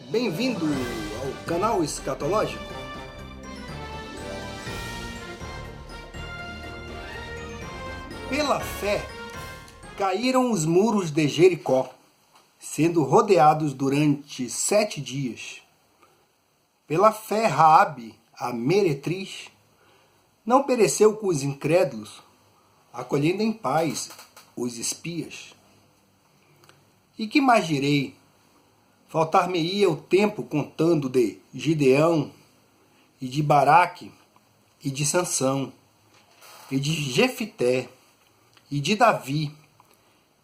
Bem-vindo ao canal Escatológico. Pela fé, caíram os muros de Jericó, sendo rodeados durante 7 dias. Pela fé, Raabe, a meretriz, não pereceu com os incrédulos, acolhendo em paz os espias. E que mais direi? Faltar-me-ia o tempo contando de Gideão, e de Baraque, e de Sansão, e de Jefité, e de Davi,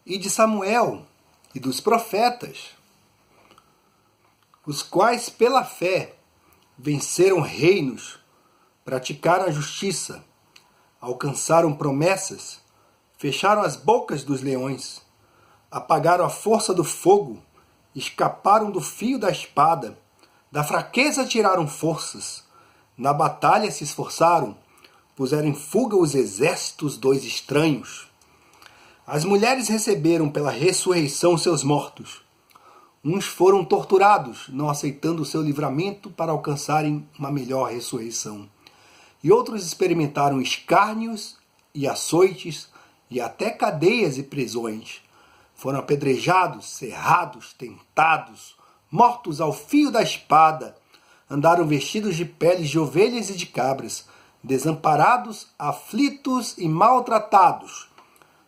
e de Samuel, e dos profetas, os quais pela fé venceram reinos, praticaram a justiça, alcançaram promessas, fecharam as bocas dos leões, apagaram a força do fogo, escaparam do fio da espada, da fraqueza tiraram forças, na batalha se esforçaram, puseram em fuga os exércitos dos estranhos. As mulheres receberam pela ressurreição seus mortos. Uns foram torturados, não aceitando o seu livramento para alcançarem uma melhor ressurreição. E outros experimentaram escárnios e açoites e até cadeias e prisões. Foram apedrejados, cerrados, tentados, mortos ao fio da espada. Andaram vestidos de peles de ovelhas e de cabras, desamparados, aflitos e maltratados,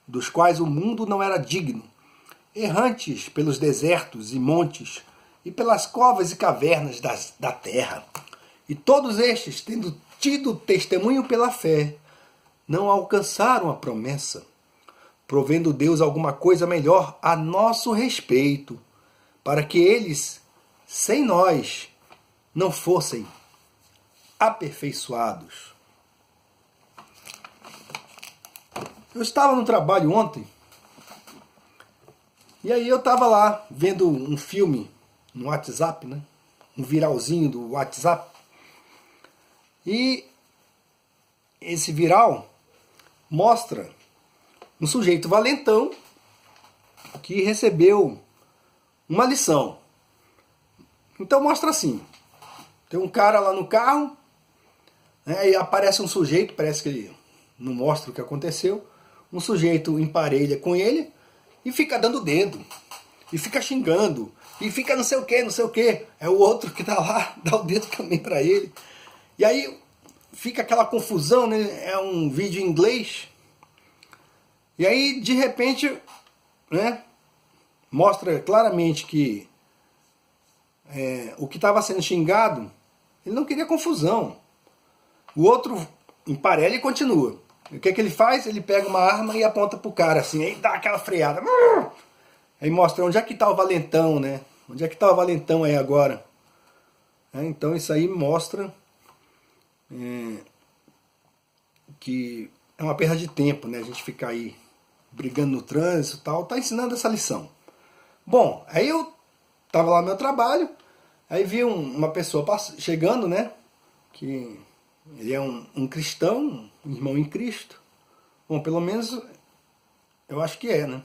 dos quais o mundo não era digno, errantes pelos desertos e montes, e pelas covas e cavernas da terra. E todos estes, tendo tido testemunho pela fé, não alcançaram a promessa, provendo Deus alguma coisa melhor a nosso respeito, para que eles, sem nós, não fossem aperfeiçoados. Eu estava no trabalho ontem, e aí eu estava lá vendo um filme no WhatsApp, né? Um viralzinho do WhatsApp. E esse viral mostra um sujeito valentão que recebeu uma lição. Então mostra assim, tem um cara lá no carro, né, e aparece um sujeito, parece que ele não mostra o que aconteceu, um sujeito emparelha com ele e fica dando dedo, e fica xingando, e fica não sei o que, não sei o que. É o outro que tá lá, dá o dedo também para ele. E aí fica aquela confusão, né? É um vídeo em inglês. E aí, de repente, né, mostra claramente que o que estava sendo xingado, ele não queria confusão. O outro emparelha e continua. E o que ele faz? Ele pega uma arma e aponta pro cara assim, aí dá aquela freada. Aí mostra onde é que tá o valentão, né? Onde é que tá o valentão aí agora? Então isso aí mostra que é uma perda de tempo, né? A gente ficar aí brigando no trânsito e tal. Tá ensinando essa lição. Bom, aí eu tava lá no meu trabalho, aí vi uma pessoa chegando, né? Que ele é um cristão, um irmão em Cristo. Bom, pelo menos eu acho que é, né?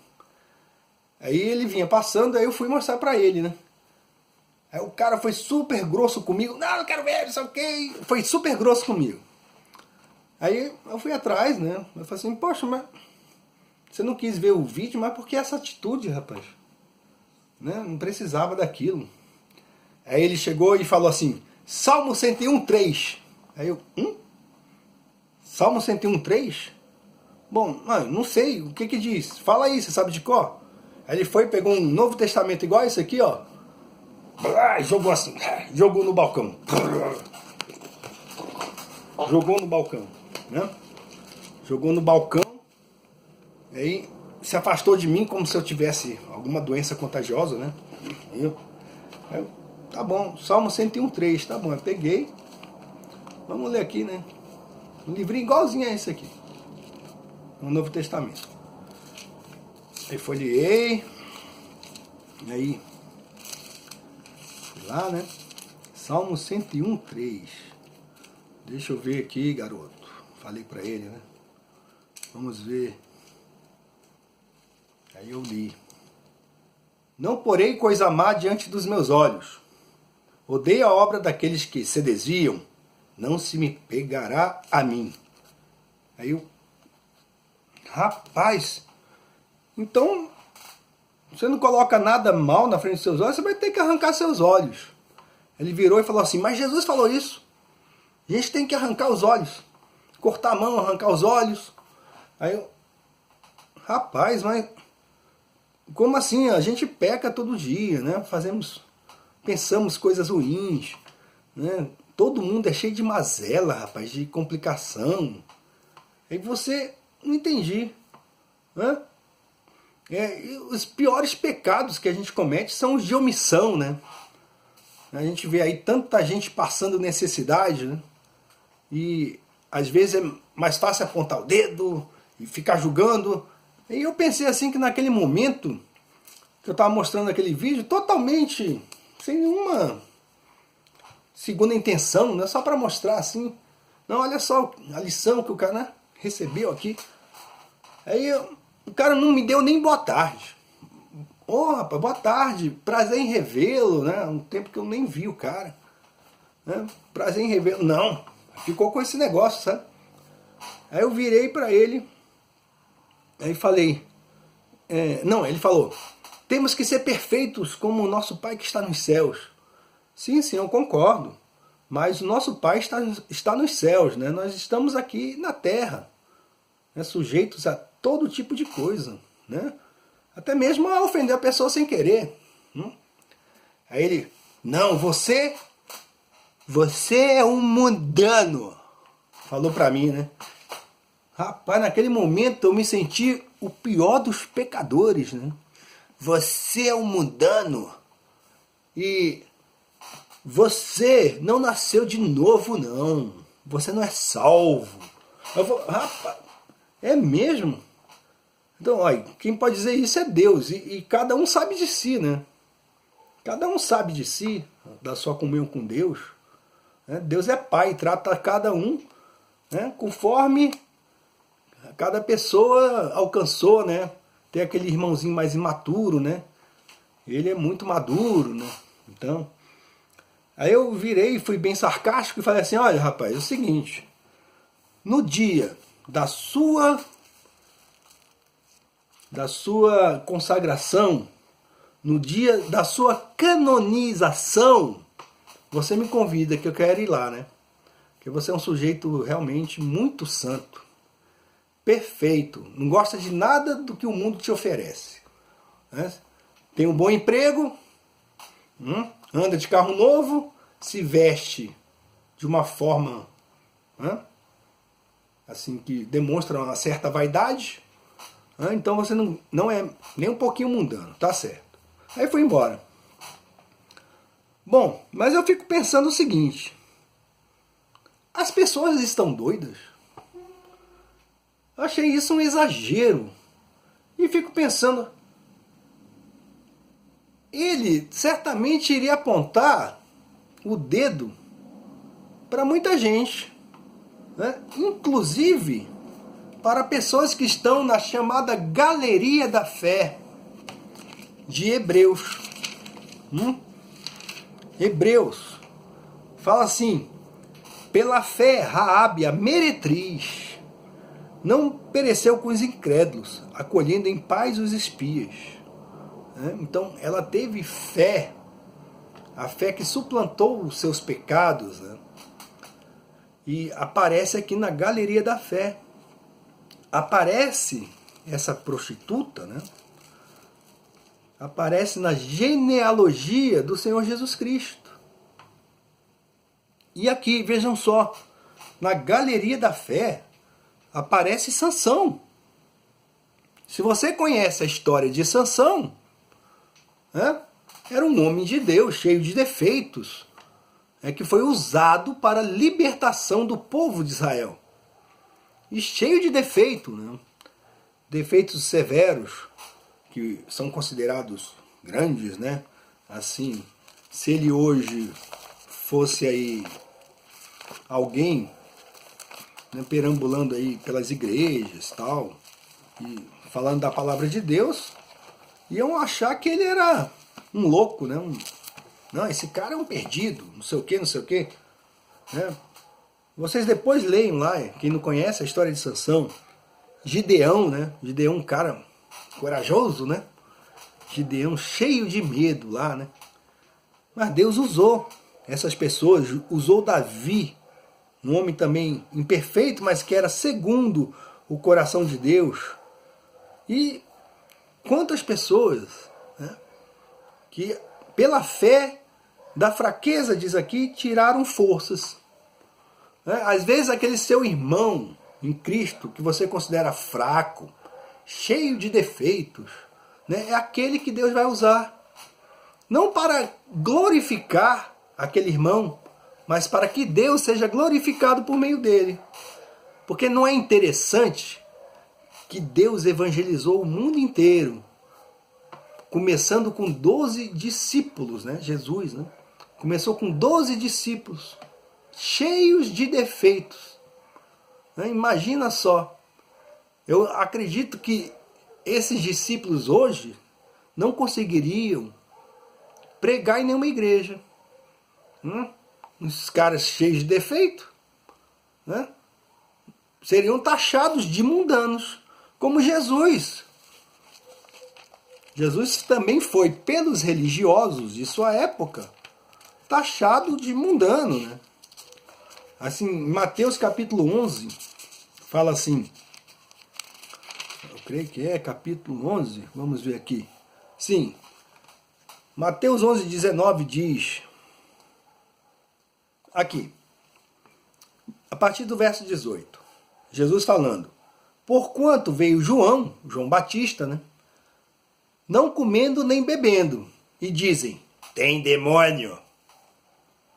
Aí ele vinha passando, aí eu fui mostrar pra ele, né? Aí o cara foi super grosso comigo. Não quero ver, não sei o que. Foi super grosso comigo. Aí eu fui atrás, né? Eu falei assim, poxa, mas você não quis ver o vídeo, mas por que essa atitude, rapaz? Né? Não precisava daquilo. Aí ele chegou e falou assim, Salmo 101:3. Aí eu, Salmo 101:3? Bom, não sei, o que diz? Fala aí, você sabe de cor? Aí ele foi, pegou um Novo Testamento igual esse aqui, ó. Jogou assim, jogou no balcão. Jogou no balcão, né? Jogou no balcão. Aí se afastou de mim como se eu tivesse alguma doença contagiosa, né? Aí tá bom, Salmo 101:3, tá bom, eu peguei. Vamos ler aqui, né? Um livrinho igualzinho a esse aqui. No Novo Testamento. Aí folheei. E aí fui lá, né? Salmo 101:3. Deixa eu ver aqui, garoto. Falei pra ele, né? Vamos ver. Aí eu li. Não porei coisa má diante dos meus olhos, Odeio a obra daqueles que se desviam, não se me pegará a mim. Aí eu, rapaz, então você não coloca nada mal na frente dos seus olhos, você vai ter que arrancar seus olhos. Ele virou e falou assim, mas Jesus falou isso. A gente tem que arrancar os olhos. Cortar a mão, arrancar os olhos. Aí eu, rapaz, mas como assim? A gente peca todo dia, né? Pensamos coisas ruins, né? Todo mundo é cheio de mazela, rapaz, de complicação. Aí você, não entendi, né? Os piores pecados que a gente comete são os de omissão, né? A gente vê aí tanta gente passando necessidade, né? E às vezes é mais fácil apontar o dedo e ficar julgando. E eu pensei assim que naquele momento que eu estava mostrando aquele vídeo, totalmente sem nenhuma segunda intenção, né? Só para mostrar assim, não, olha só a lição que o cara, né, recebeu aqui. Aí o cara não me deu nem boa tarde. Ô, rapaz, boa tarde, prazer em revê-lo, né? Um tempo que eu nem vi o cara, né? Prazer em revê-lo. Não, ficou com esse negócio, sabe? Aí eu virei para ele, aí falei, não, ele falou, temos que ser perfeitos como o nosso Pai que está nos céus. Sim, sim, eu concordo, mas o nosso Pai está nos céus, né? Nós estamos aqui na terra, né? Sujeitos a todo tipo de coisa, né? Até mesmo a ofender a pessoa sem querer. Aí ele, não, você é um mundano, falou pra mim, né? Rapaz, naquele momento eu me senti o pior dos pecadores, né? Você é um mundano e você não nasceu de novo, não. Você não é salvo. Eu vou, rapaz, é mesmo? Então, olha, quem pode dizer isso é Deus. E cada um sabe de si, né? Cada um sabe de si, da sua comunhão com Deus. Né? Deus é Pai, trata cada um, né, conforme cada pessoa alcançou, né? Tem aquele irmãozinho mais imaturo, né? Ele é muito maduro, né? Então, aí eu virei, fui bem sarcástico e falei assim, olha, rapaz, é o seguinte, no dia da sua consagração, no dia da sua canonização, você me convida que eu quero ir lá, né? Porque você é um sujeito realmente muito santo, perfeito, não gosta de nada do que o mundo te oferece, né? Tem um bom emprego, anda de carro novo, se veste de uma forma, né, assim, que demonstra uma certa vaidade. Então você não é nem um pouquinho mundano, tá certo. Aí fui embora. Bom, mas eu fico pensando o seguinte, as pessoas estão doidas? Eu achei isso um exagero. E fico pensando, ele certamente iria apontar o dedo para muita gente, né? Inclusive para pessoas que estão na chamada Galeria da Fé de Hebreus. Hebreus fala assim, pela fé Raabe, a meretriz, não pereceu com os incrédulos, acolhendo em paz os espias. Então ela teve fé, a fé que suplantou os seus pecados, né? E aparece aqui na Galeria da Fé. Aparece essa prostituta, né? Aparece na genealogia do Senhor Jesus Cristo. E aqui, vejam só, na Galeria da Fé aparece Sansão. Se você conhece a história de Sansão, né, era um homem de Deus, cheio de defeitos, que foi usado para a libertação do povo de Israel. E cheio de defeitos, né? Defeitos severos, que são considerados grandes, né? Assim, se ele hoje fosse aí alguém, né, perambulando aí pelas igrejas tal, e falando da palavra de Deus, iam achar que ele era um louco, né? Não, esse cara é um perdido, não sei o que, não sei o que. Né? Vocês depois leiam lá, quem não conhece a história de Sansão, Gideão, né? Gideão, um cara corajoso, né? Gideão cheio de medo lá, né? Mas Deus usou essas pessoas, usou Davi, um homem também imperfeito, mas que era segundo o coração de Deus. E quantas pessoas, né, que pela fé da fraqueza, diz aqui, tiraram forças. Né? Às vezes aquele seu irmão em Cristo, que você considera fraco, cheio de defeitos, né, é aquele que Deus vai usar. Não para glorificar aquele irmão, mas para que Deus seja glorificado por meio dele. Porque não é interessante que Deus evangelizou o mundo inteiro, começando com 12 discípulos, né? Jesus, né? Começou com 12 discípulos, cheios de defeitos. Né? Imagina só, eu acredito que esses discípulos hoje não conseguiriam pregar em nenhuma igreja. Os caras cheios de defeito, né? Seriam taxados de mundanos, como Jesus. Jesus também foi, pelos religiosos de sua época, taxado de mundano. Né? Assim, em Mateus capítulo 11, fala assim, eu creio que é capítulo 11, vamos ver aqui. Sim, Mateus 11, 19 diz, aqui, a partir do verso 18, Jesus falando, porquanto veio João Batista, né, não comendo nem bebendo, e dizem, tem demônio.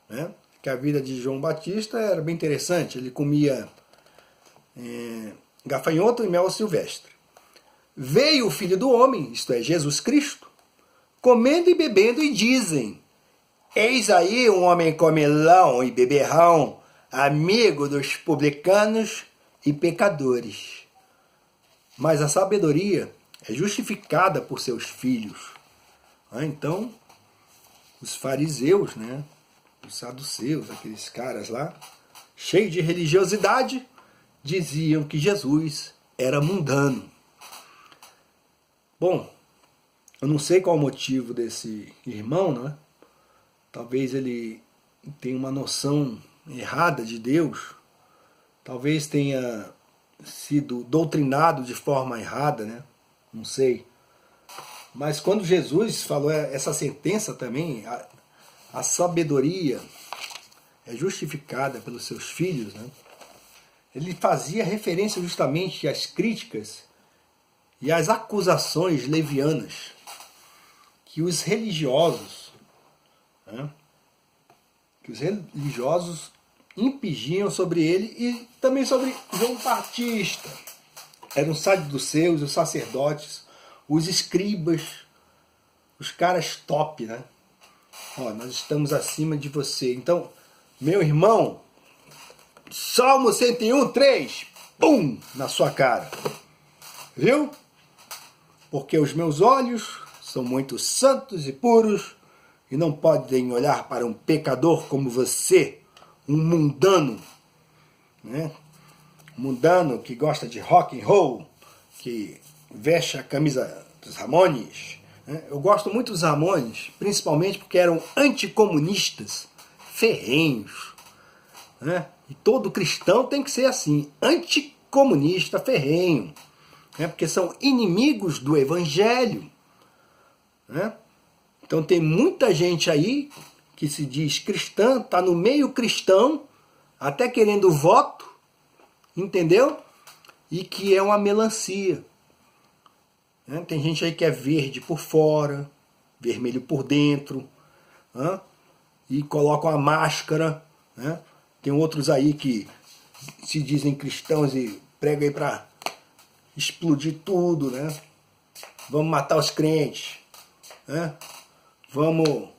Né? Que a vida de João Batista era bem interessante, ele comia gafanhoto e mel silvestre. Veio o Filho do Homem, isto é, Jesus Cristo, comendo e bebendo, e dizem, eis aí um homem comelão e beberrão, amigo dos publicanos e pecadores. Mas a sabedoria é justificada por seus filhos. Então, os fariseus, né, os saduceus, aqueles caras lá, cheios de religiosidade, diziam que Jesus era mundano. Bom, eu não sei qual o motivo desse irmão, né? Talvez ele tenha uma noção errada de Deus, talvez tenha sido doutrinado de forma errada, né? Não sei. Mas quando Jesus falou essa sentença também, a sabedoria é justificada pelos seus filhos, né? Ele fazia referência justamente às críticas e às acusações levianas que os religiosos, né, impingiam sobre ele e também sobre João Batista. Eram os saduceus, os sacerdotes, os escribas, os caras top, né? Ó, nós estamos acima de você. Então, meu irmão, Salmo 101, 3, pum, na sua cara. Viu? Porque os meus olhos são muito santos e puros e não podem olhar para um pecador como você, um mundano, né? Mundano que gosta de rock and roll, que veste a camisa dos Ramones. Né? Eu gosto muito dos Ramones, principalmente porque eram anticomunistas, ferrenhos. Né? E todo cristão tem que ser assim, anticomunista, ferrenho. Né? Porque são inimigos do Evangelho. Né? Então tem muita gente aí que se diz cristã, está no meio cristão, até querendo voto, entendeu? E que é uma melancia. Né? Tem gente aí que é verde por fora, vermelho por dentro, né? E colocam a máscara. Né? Tem outros aí que se dizem cristãos e pregam aí para explodir tudo, né? Vamos matar os crentes, né? Vamos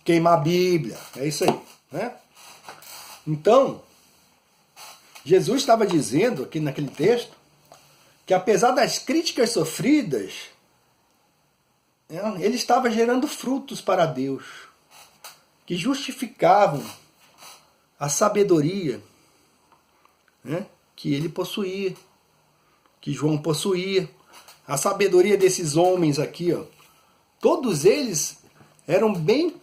queimar a Bíblia, é isso aí, né? Então, Jesus estava dizendo aqui naquele texto que apesar das críticas sofridas, ele estava gerando frutos para Deus, que justificavam a sabedoria, né, que ele possuía, que João possuía. A sabedoria desses homens aqui, ó, todos eles eram bem,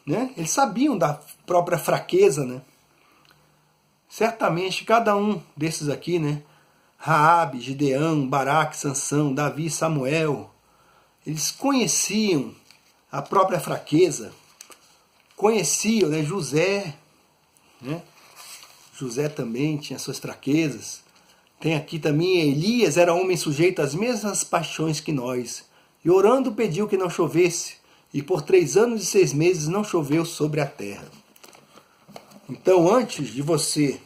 né, eles sabiam da própria fraqueza, né? Certamente cada um desses aqui, né, Raabe, Gideão, Baraque, Sansão, Davi, Samuel, eles conheciam a própria fraqueza, conheciam, né, José, né? José também tinha suas fraquezas. Tem aqui também Elias, era homem sujeito às mesmas paixões que nós, e orando pediu que não chovesse, e por 3 anos e 6 meses não choveu sobre a terra. Então, antes de você,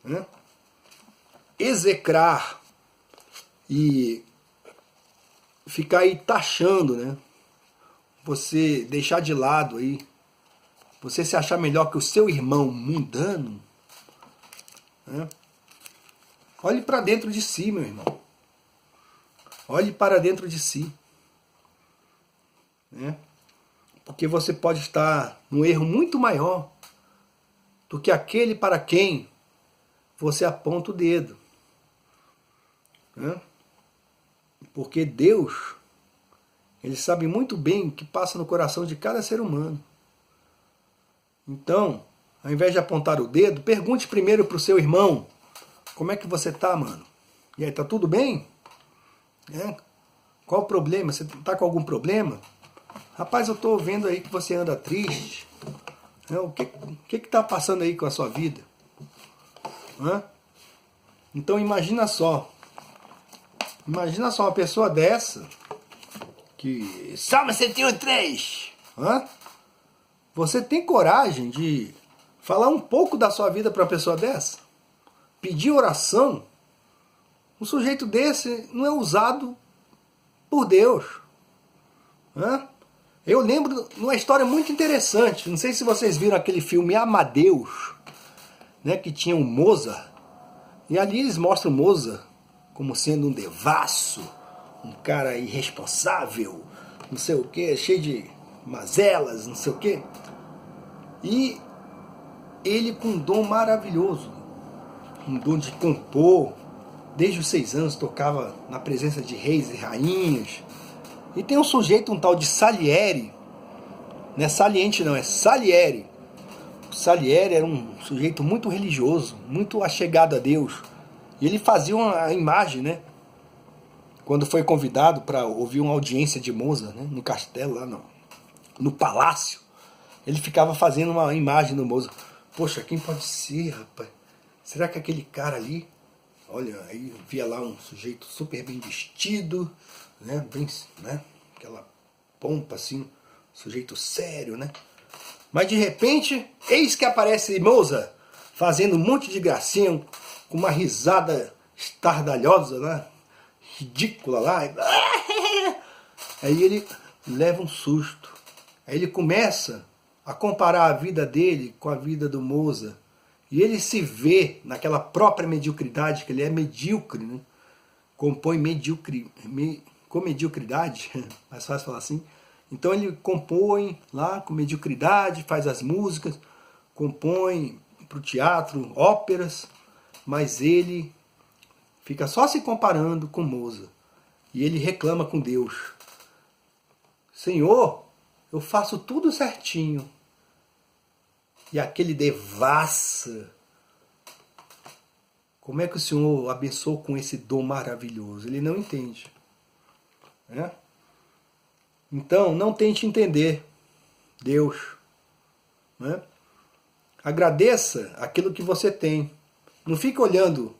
né, execrar e ficar aí taxando, né, você deixar de lado aí, você se achar melhor que o seu irmão mundano, né, olhe para dentro de si, meu irmão. Olhe para dentro de si, né? Porque você pode estar num erro muito maior do que aquele para quem você aponta o dedo, né? Porque Deus, ele sabe muito bem o que passa no coração de cada ser humano. Então, ao invés de apontar o dedo, pergunte primeiro para o seu irmão: como é que você tá, mano? E aí, tá tudo bem? É? Qual o problema? Você tá com algum problema? Rapaz, eu tô vendo aí que você anda triste. O que tá passando aí com a sua vida? Então imagina só. Imagina só uma pessoa dessa que... Salmo 103! Você tem coragem de falar um pouco da sua vida para uma pessoa dessa? Pedir oração? Um sujeito desse não é usado por Deus. Eu lembro de uma história muito interessante. Não sei se vocês viram aquele filme Amadeus, né, que tinha um Mozart. E ali eles mostram Mozart como sendo um devasso, um cara irresponsável, não sei o que, cheio de mazelas, não sei o que. E ele com um dom maravilhoso, um dom de compor. Desde os 6 anos tocava na presença de reis e rainhas. E tem um sujeito, um tal de Salieri. Não é Saliente não, é Salieri. O Salieri era um sujeito muito religioso, muito achegado a Deus. E ele fazia uma imagem, né? Quando foi convidado para ouvir uma audiência de Mozart, né, no castelo, lá no palácio, ele ficava fazendo uma imagem do Mozart. Poxa, quem pode ser, rapaz? Será que aquele cara ali... Olha, aí via lá um sujeito super bem vestido, né? Bem, né? Aquela pompa assim, sujeito sério, né? Mas de repente, eis que aparece Mozart fazendo um monte de gracinha, com uma risada estardalhosa, né? Ridícula lá. Aí ele leva um susto. Aí ele começa a comparar a vida dele com a vida do Mozart. E ele se vê naquela própria mediocridade, que ele é medíocre, né? Compõe com mediocridade, mais fácil falar assim. Então ele compõe lá com mediocridade, faz as músicas, compõe para o teatro, óperas, mas ele fica só se comparando com Mozart. E ele reclama com Deus: Senhor, eu faço tudo certinho. E aquele devassa, como é que o Senhor abençoou com esse dom maravilhoso? Ele não entende. Né? Então, não tente entender Deus. Né? Agradeça aquilo que você tem. Não fique olhando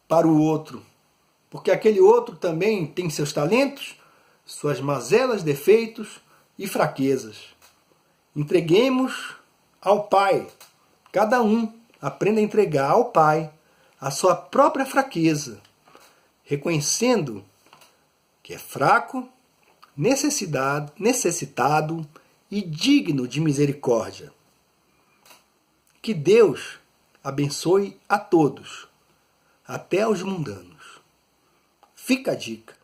para o outro, porque aquele outro também tem seus talentos, suas mazelas, defeitos e fraquezas. Entreguemos ao Pai. Cada um aprenda a entregar ao Pai a sua própria fraqueza, reconhecendo que é fraco, necessitado e digno de misericórdia. Que Deus abençoe a todos, até aos mundanos. Fica a dica.